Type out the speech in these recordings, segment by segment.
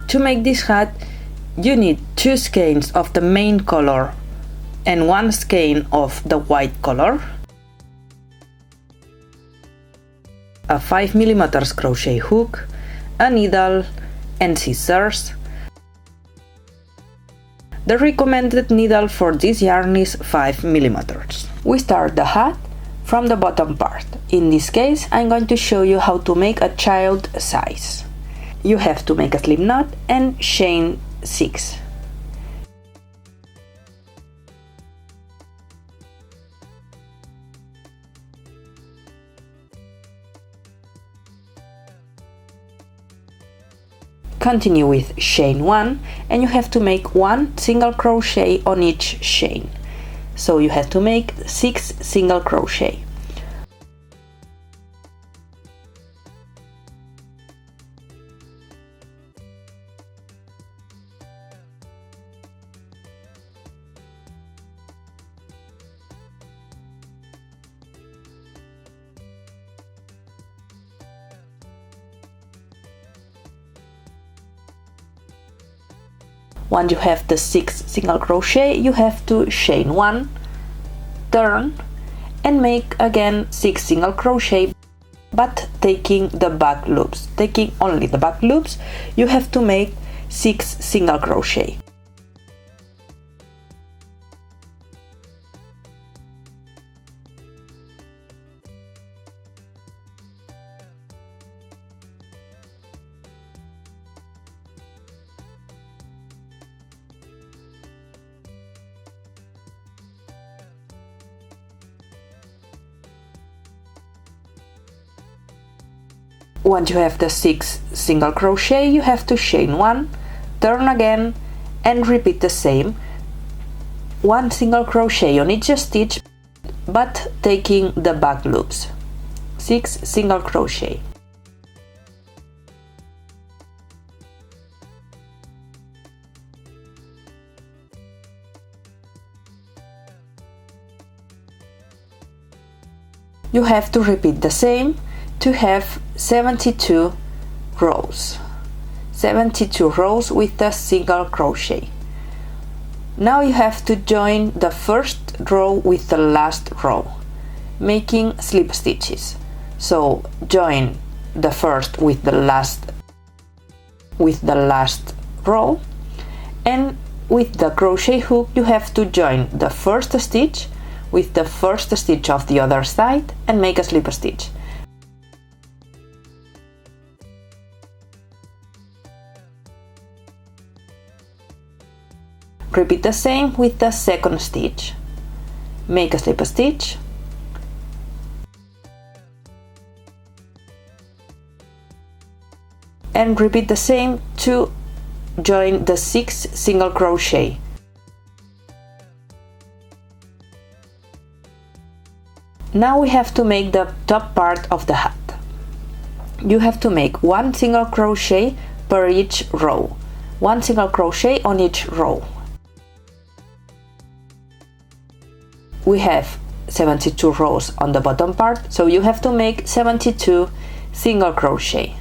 To make this hat, you need 2 skeins of the main color and 1 skein of the white color, a 5mm crochet hook, a needle and scissors. The recommended needle for this yarn is 5mm. We start the hat from the bottom part. In this case, I'm going to show you how to make a child size. You have to make a slip knot and chain 6. Continue with chain 1 and you have to make 1 single crochet on each chain. So you have to make 6 single crochet. Once you have the 6 single crochet, you have to chain 1, turn and make again 6 single crochet, but taking the back loops. Taking only the back loops, you have to make 6 single crochet. Once you have the 6 single crochet, you have to chain 1, turn again and repeat the same. 1 single crochet on each stitch, but taking the back loops. 6 single crochet. You have to repeat the same to have 72 rows. 72 rows with a single crochet. Now you have to join the first row with the last row, making slip stitches. So join the first with the last row, and with the crochet hook you have to join the first stitch with the first stitch of the other side and make a slip stitch. Repeat the same with the second stitch. Make a slip stitch, and repeat the same to join the 6 single crochet. Now we have to make the top part of the hat. You have to make 1 single crochet per each row. 1 single crochet on each row. We have 72 rows on the bottom part, so you have to make 72 single crochet.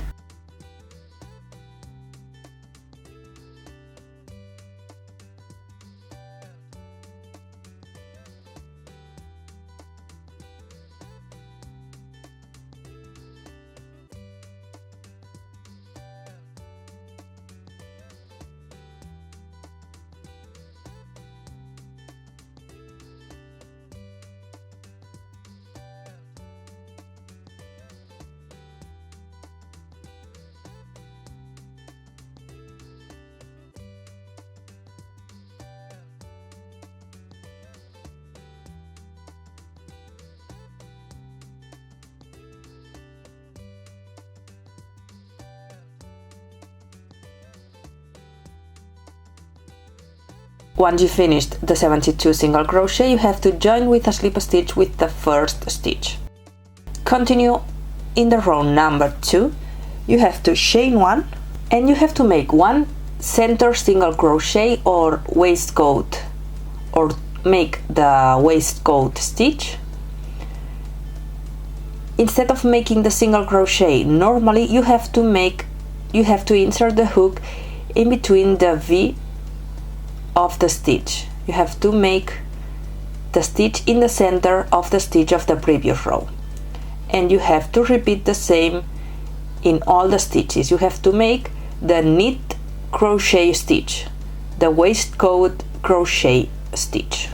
Once you finished the 72 single crochet, you have to join with a slip stitch with the first stitch. Continue in the row number 2. You have to chain 1 and you have to make 1 center single crochet or waistcoat or make the waistcoat stitch, instead of making the single crochet normally, you have to insert the hook in between the V of the stitch. You have to make the stitch in the center of the stitch of the previous row, and you have to repeat the same in all the stitches. You have to make the knit crochet stitch, the waistcoat crochet stitch.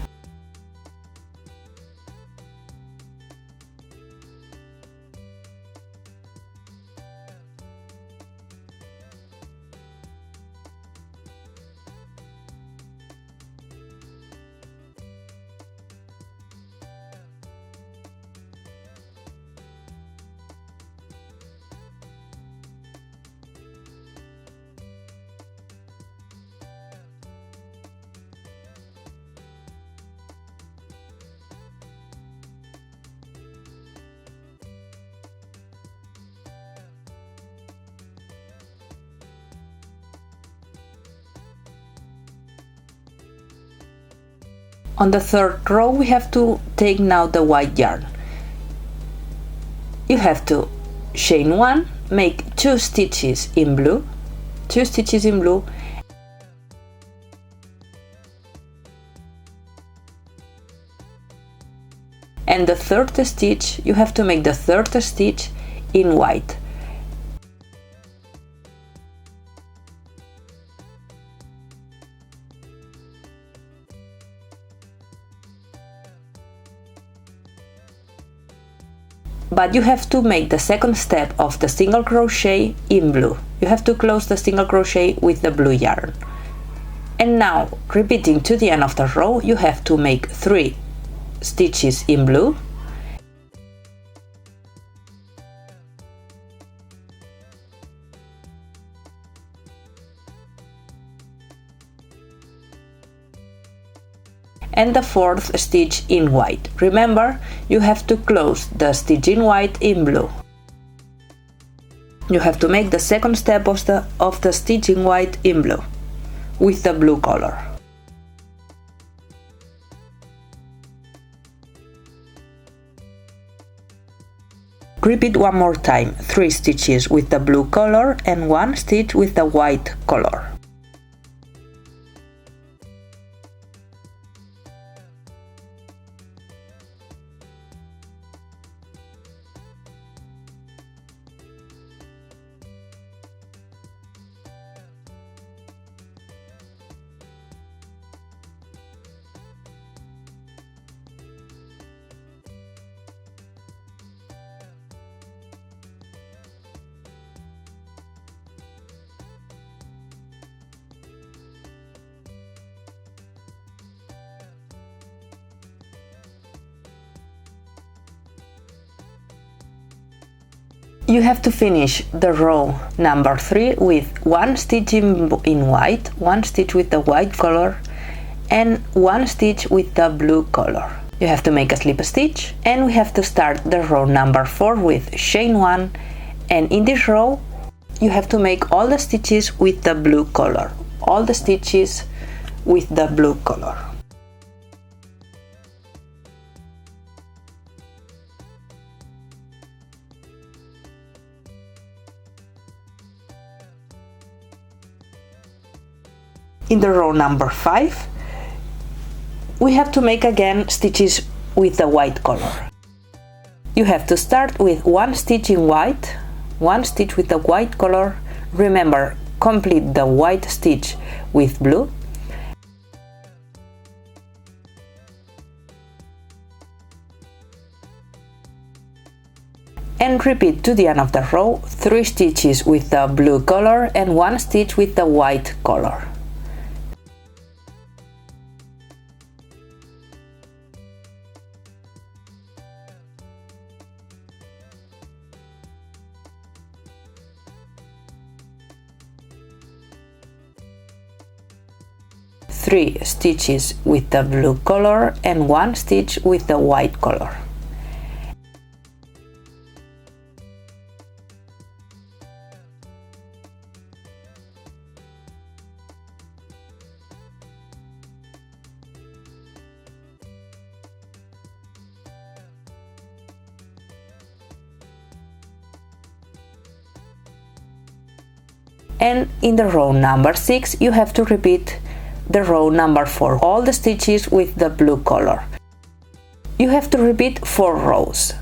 On the third row we have to take now the white yarn. You have to chain 1, make 2 stitches in blue, and the third stitch, you have to make the third stitch in white. But you have to make the second step of the single crochet in blue. You have to close the single crochet with the blue yarn. And now, repeating to the end of the row, you have to make 3 stitches in blue, and the 4th stitch in white. Remember, you have to close the stitch in white in blue. You have to make the second step of the stitch in white in blue with the blue color. Repeat one more time, 3 stitches with the blue color and 1 stitch with the white color. You have to finish the row number 3 with 1 stitch in white, 1 stitch with the white color and 1 stitch with the blue color. You have to make a slip stitch, and we have to start the row number 4 with chain 1, and in this row you have to make all the stitches with the blue color, all the stitches with the blue color. In the row number 5, we have to make again stitches with the white color. You have to start with 1 stitch in white, 1 stitch with the white color. Remember, complete the white stitch with blue. And repeat to the end of the row, 3 stitches with the blue color and 1 stitch with the white color. Three stitches with the blue color and 1 stitch with the white color. and in the row number 6 you have to repeat the row number 4, all the stitches with the blue color. You have to repeat 4 rows.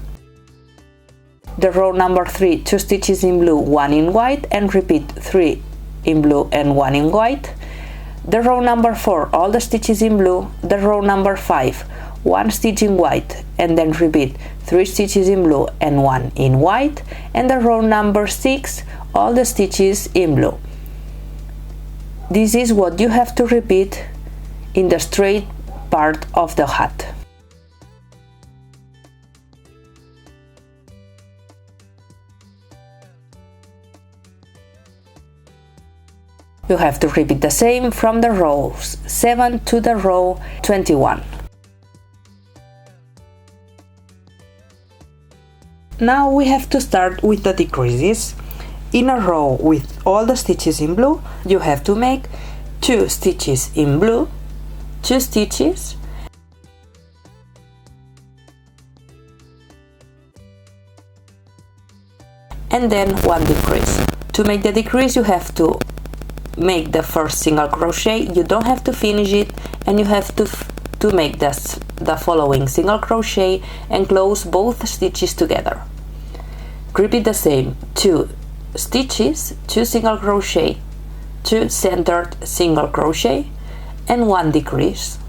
The row number 3, 2 stitches in blue, 1 in white, and repeat 3 in blue and 1 in white. The row number 4, all the stitches in blue. The row number 5, 1 stitch in white, and then repeat 3 stitches in blue and 1 in white. And the row number 6, all the stitches in blue. This is what you have to repeat in the straight part of the hat. You have to repeat the same from the rows 7 to the row 21. Now we have to start with the decreases. In a row with all the stitches in blue, you have to make 2 stitches in blue, 2 stitches, and then 1 decrease. To make the decrease, you have to make the first single crochet. You don't have to finish it, and you have to make the following single crochet and close both stitches together. Repeat the same: 2 stitches, 2 single crochet, 2 centered single crochet, and 1 decrease.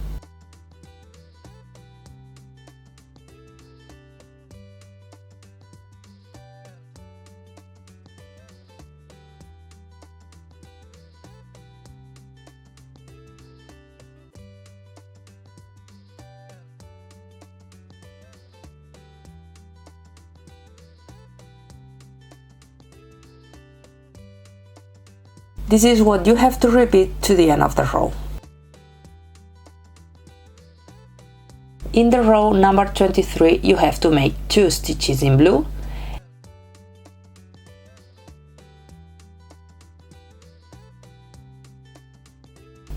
This is what you have to repeat to the end of the row. In the row number 23, you have to make 2 stitches in blue,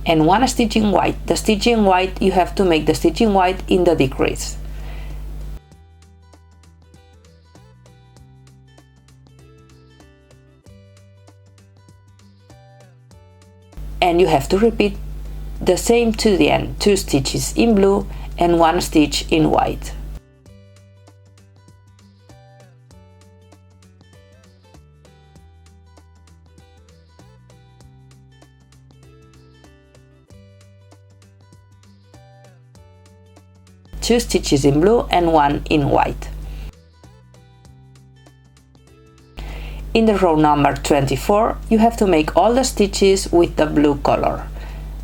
and 1 stitch in white. The stitch in white, you have to make the stitch in white in the decrease. And you have to repeat the same to the end: 2 stitches in blue and 1 stitch in white. Two stitches in blue and 1 in white. In the row number 24, you have to make all the stitches with the blue color.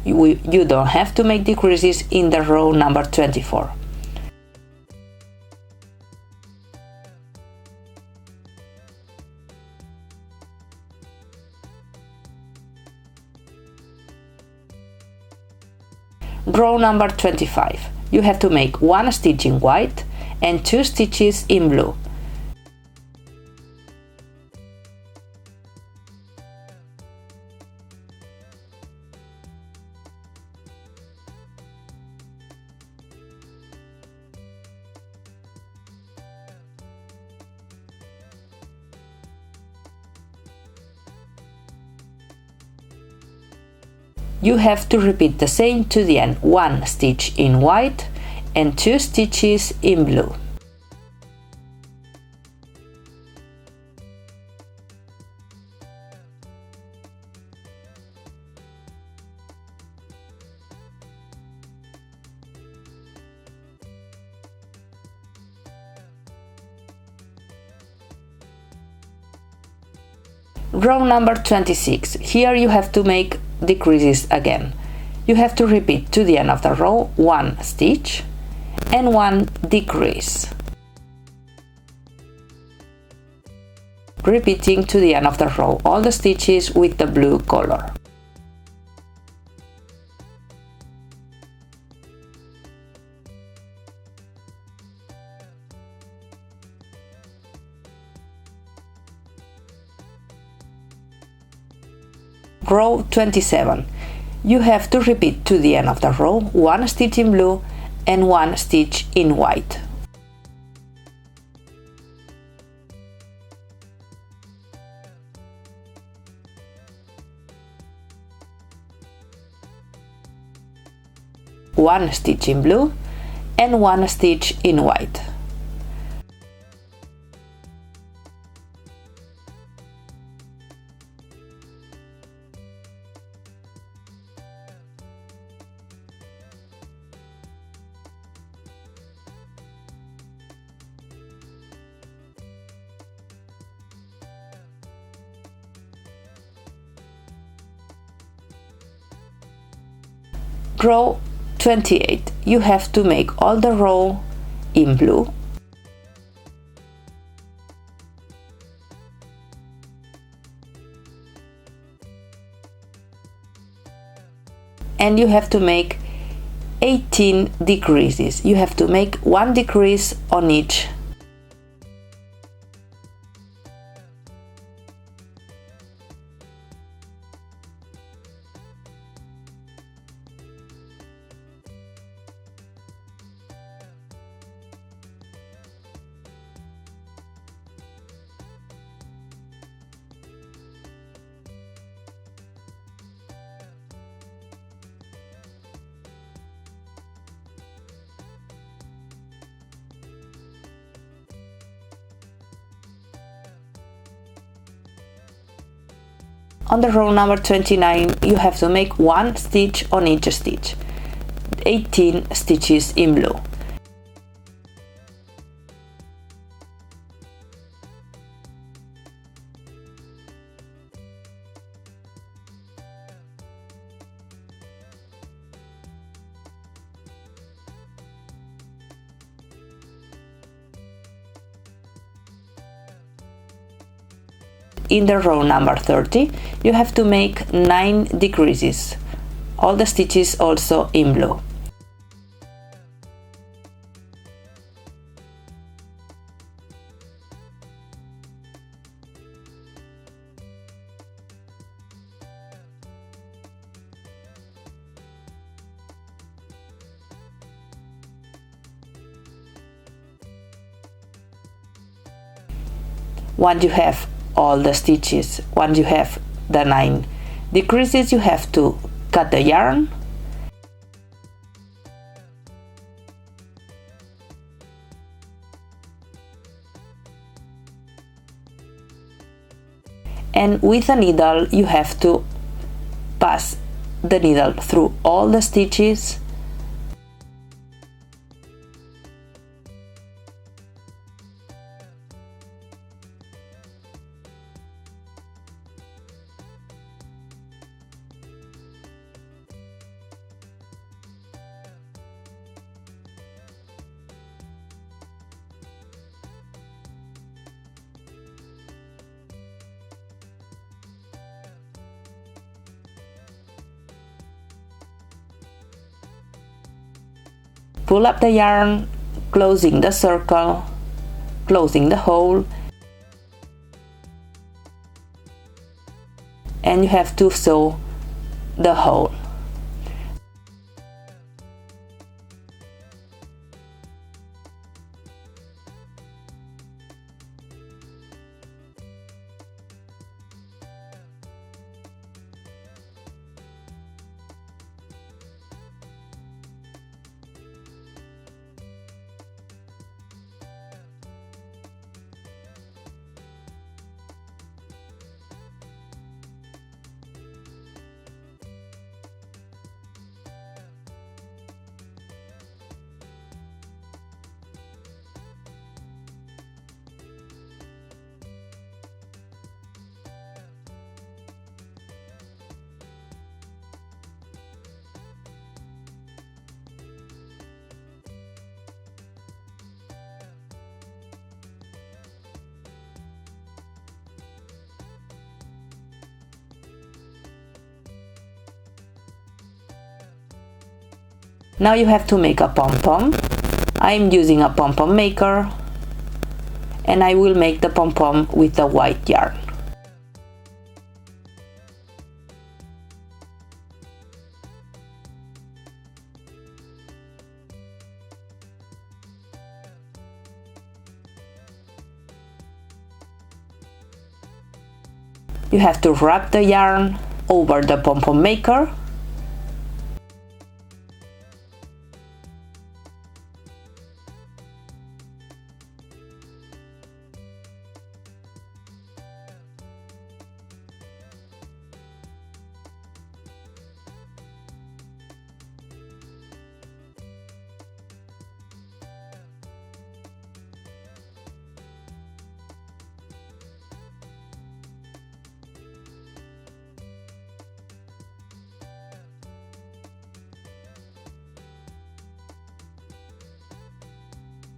You don't have to make decreases in the row number 24. Row number 25. You have to make 1 stitch in white and 2 stitches in blue. You have to repeat the same to the end: 1 stitch in white and 2 stitches in blue. Row number 26. Here you have to make decreases again. You have to repeat to the end of the row 1 stitch and 1 decrease. Repeating to the end of the row all the stitches with the blue color. Row 27. You have to repeat to the end of the row 1 stitch in blue and 1 stitch in white. one stitch in blue and one stitch in white. Row 28, you have to make all the row in blue, and you have to make 18 decreases. You have to make 1 decrease on each. On the row number 29, you have to make 1 stitch on each stitch, 18 stitches in blue. In the row number 30, you have to make 9 decreases, all the stitches also in blue. Once you have all the stitches, once you have the 9 decreases, you have to cut the yarn and with a needle you have to pass the needle through all the stitches pull up the yarn, closing the circle, closing the hole, and you have to sew the hole. Now you have to make a pom-pom. I'm using a pom-pom maker and I will make the pom-pom with the white yarn. You have to wrap the yarn over the pom-pom maker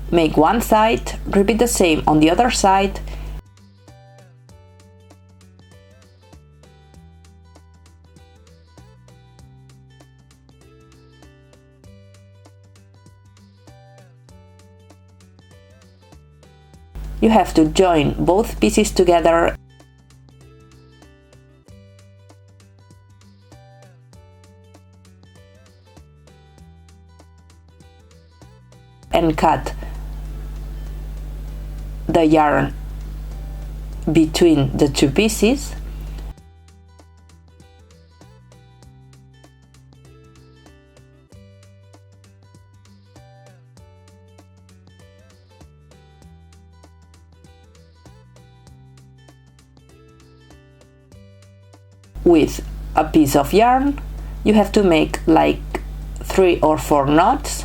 Make one side, repeat the same on the other side, you have to join both pieces together and cut the yarn between the two pieces. With a piece of yarn, you have to make like 3 or 4 knots.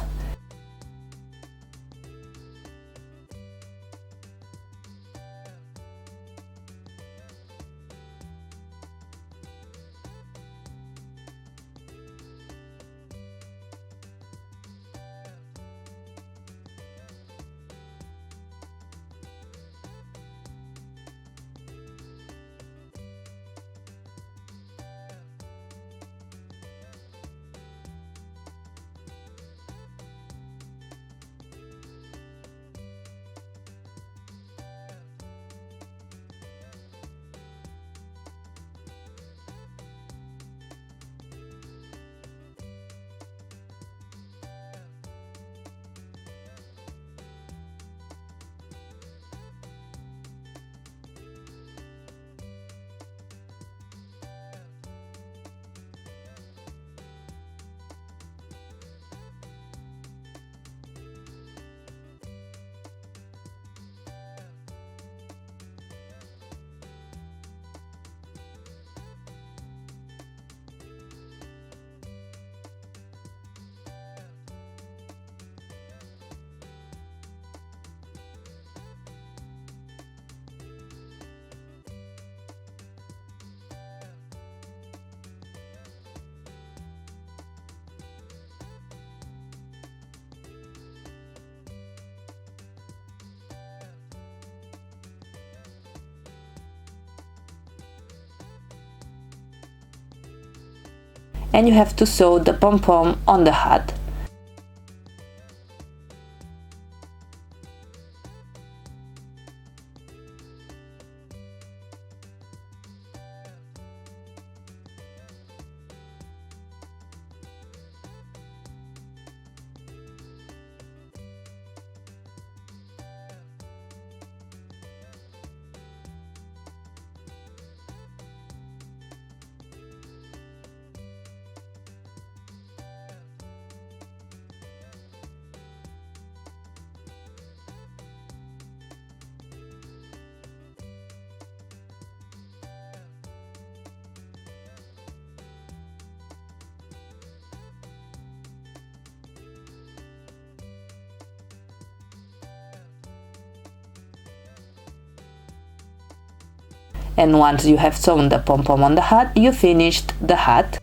And you have to sew the pom-pom on the hat. And once you have sewn the pom-pom on the hat, you finished the hat.